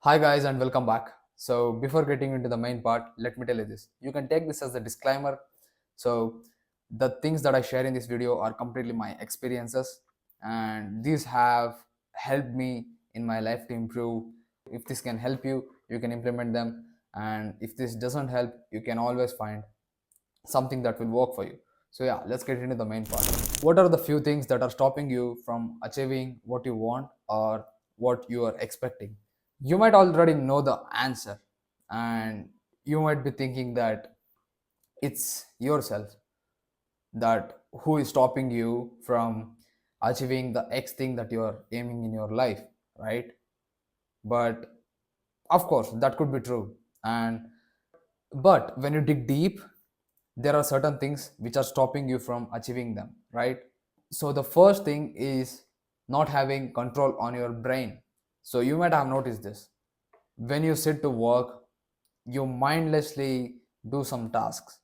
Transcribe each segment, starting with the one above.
Hi guys and welcome back. So before getting into the main part, let me tell you this. You can take this as a disclaimer. So the things that I share in this video are completely my experiences and these have helped me in my life to improve. If this can help you, you can implement them, and if this doesn't help, you can always find something that will work for you. So yeah, let's get into the main part. What are the few things that are stopping you from achieving what you want or what you are expecting? You might already know the answer, and you might be thinking that it's yourself, that who is stopping you from achieving the X thing that you are aiming in your life, right? But of course that could be true, and but when you dig deep, there are certain things which are stopping you from achieving them, right? So the first thing is not having control on your brain. So you might have noticed this. When you sit to work, you mindlessly do some tasks.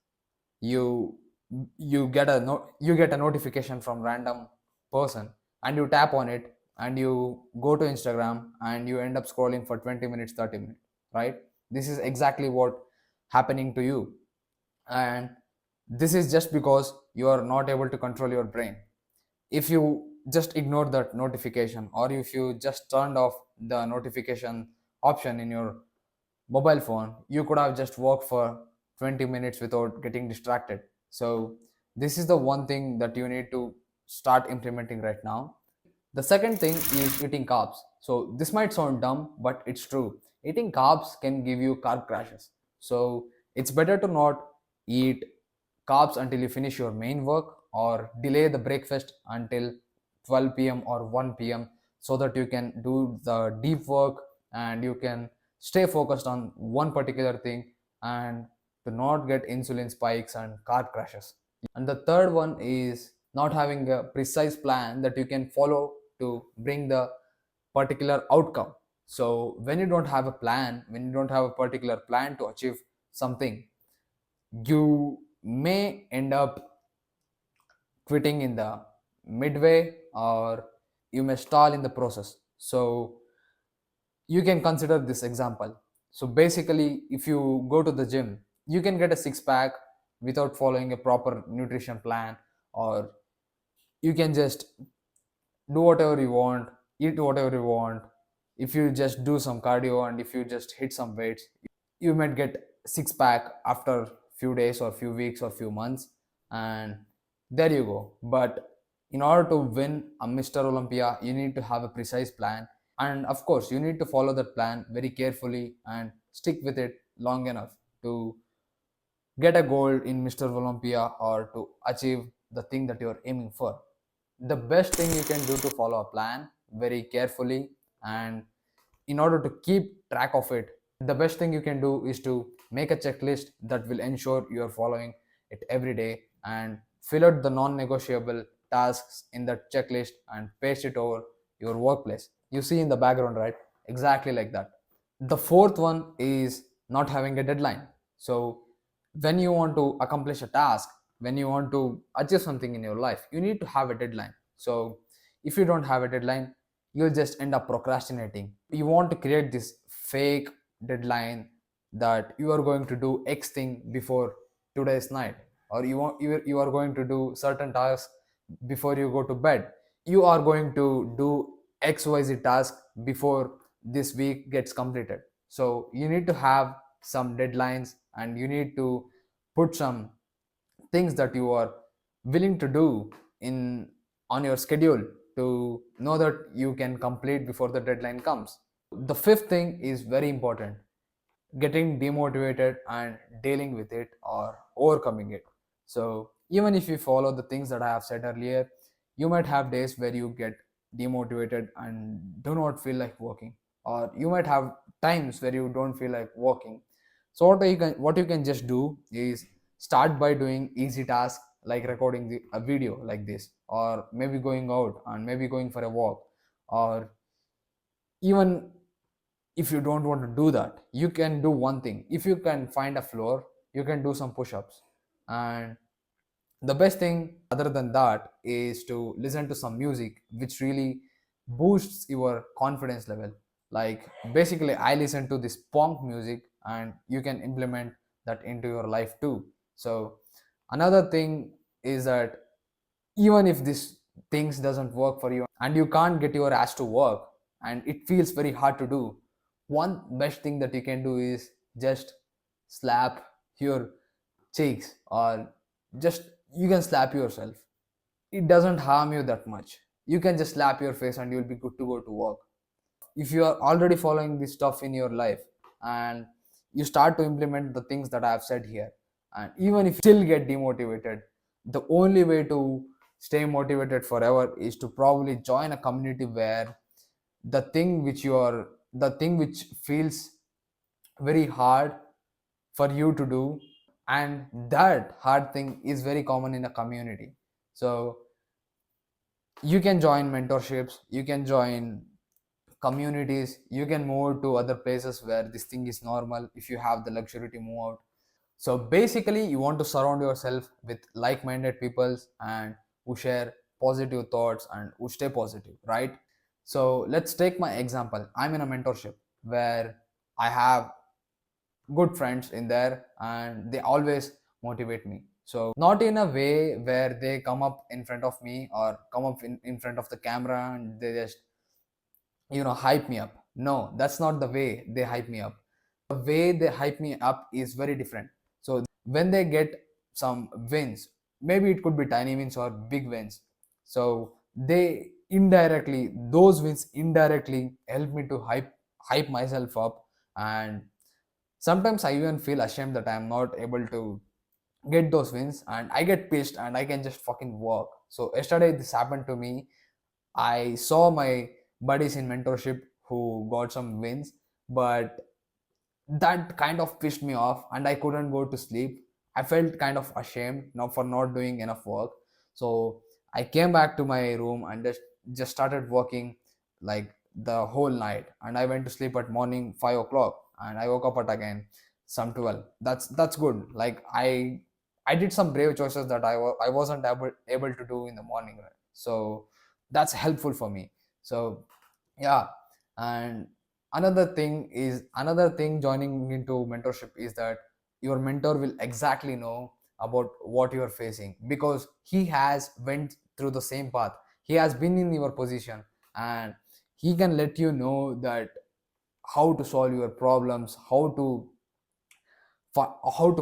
You you get a notification from random person, and you tap on it, and you go to Instagram, and you end up scrolling for 20 minutes, 30 minutes, right? This is exactly what happening to you, and this is just because you are not able to control your brain. If you just ignore that notification, or if you just turned off the notification option in your mobile phone, you could have just worked for 20 minutes without getting distracted. So this is the one thing that you need to start implementing right now. The second thing is eating carbs. So this might sound dumb, but it's true. Eating carbs can give you carb crashes. So it's better to not eat carbs until you finish your main work, or delay the breakfast until 12 p.m. or 1 p.m. so that you can do the deep work and you can stay focused on one particular thing, and to not get insulin spikes and carb crashes. And the third one is not having a precise plan that you can follow to bring the particular outcome. So when you don't have a plan, when you don't have a particular plan to achieve something, you may end up quitting in the midway, or you may stall in the process. So you can consider this example. So basically, if you go to the gym, you can get a six pack without following a proper nutrition plan, or you can just do whatever you want, eat whatever you want. If you just do some cardio and if you just hit some weights, you might get six pack after few days or few weeks or few months, and there you go. But in order to win a Mr. Olympia, you need to have a precise plan, and of course you need to follow that plan very carefully and stick with it long enough to get a gold in Mr. Olympia, or to achieve the thing that you're aiming for. The best thing you can do to follow a plan very carefully, and in order to keep track of it, the best thing you can do is to make a checklist that will ensure you're following it every day, and fill out the non-negotiable tasks in that checklist and paste it over your workplace. You see in the background, right? Exactly like that. The fourth one is not having a deadline. So when you want to accomplish a task, when you want to achieve something in your life, you need to have a deadline. So if you don't have a deadline, you'll just end up procrastinating. You want to create this fake deadline that you are going to do X thing before today's night, or you are going to do certain tasks before you go to bed. You are going to do XYZ task before this week gets completed. So you need to have some deadlines, and you need to put some things that you are willing to do in on your schedule, to know that you can complete before the deadline comes. The fifth thing is very important: getting demotivated and dealing with it or overcoming it. So even if you follow the things that I have said earlier, you might have days where you get demotivated and do not feel like working, or you might have times where you don't feel like working. So what you can just do is start by doing easy tasks like recording a video like this, or maybe going out and maybe going for a walk, or even if you don't want to do that, you can do one thing. If you can find a floor, you can do some push-ups. And the best thing other than that is to listen to some music which really boosts your confidence level. Like basically I listen to this punk music, and you can implement that into your life too. So another thing is that even if this things doesn't work for you and you can't get your ass to work and it feels very hard to do, one best thing that you can do is just slap your cheeks, or just you can slap yourself. It doesn't harm you that much. You can just slap your face and you'll be good to go to work. If you are already following this stuff in your life and you start to implement the things that I have said here, and even if you still get demotivated, the only way to stay motivated forever is to probably join a community where the thing which feels very hard for you to do, and that hard thing is very common in a community. So you can join mentorships, you can join communities, you can move to other places where this thing is normal if you have the luxury to move out. So basically you want to surround yourself with like-minded people and who share positive thoughts and who stay positive, right? So let's take my example. I'm in a mentorship where I have good friends in there and they always motivate me. So not in a way where they come up in front of me or come up in front of the camera and they just hype me up. No, that's not the way they hype me up. The way they hype me up is very different. So when they get some wins, maybe it could be tiny wins or big wins, so those wins indirectly help me to hype myself up. And sometimes I even feel ashamed that I am not able to get those wins, and I get pissed and I can just fucking work. So yesterday this happened to me. I saw my buddies in mentorship who got some wins, but that kind of pissed me off and I couldn't go to sleep. I felt kind of ashamed now for not doing enough work. So I came back to my room and just started working like the whole night. And I went to sleep at morning 5 o'clock and I woke up at again some 12. That's good. Like I did some brave choices that I wasn't able to do in the morning. Right? So that's helpful for me. So yeah. And another thing joining into mentorship is that your mentor will exactly know about what you're facing because he has went through the same path. He has been in your position, and he can let you know that how to solve your problems, how to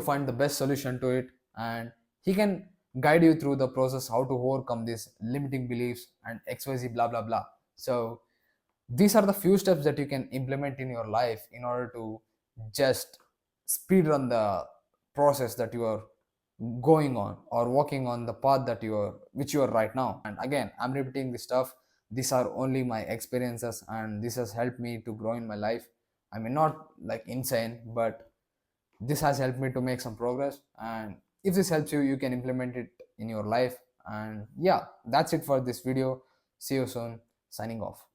find the best solution to it, and he can guide you through the process how to overcome these limiting beliefs and xyz blah blah blah. So these are the few steps that you can implement in your life in order to just speed run the process that you are going on or working on the path that you are right now. And again, I'm repeating this stuff. These are only my experiences and this has helped me to grow in my life. I mean, not like insane, but this has helped me to make some progress. And if this helps you, you can implement it in your life. And yeah, that's it for this video. See you soon. Signing off.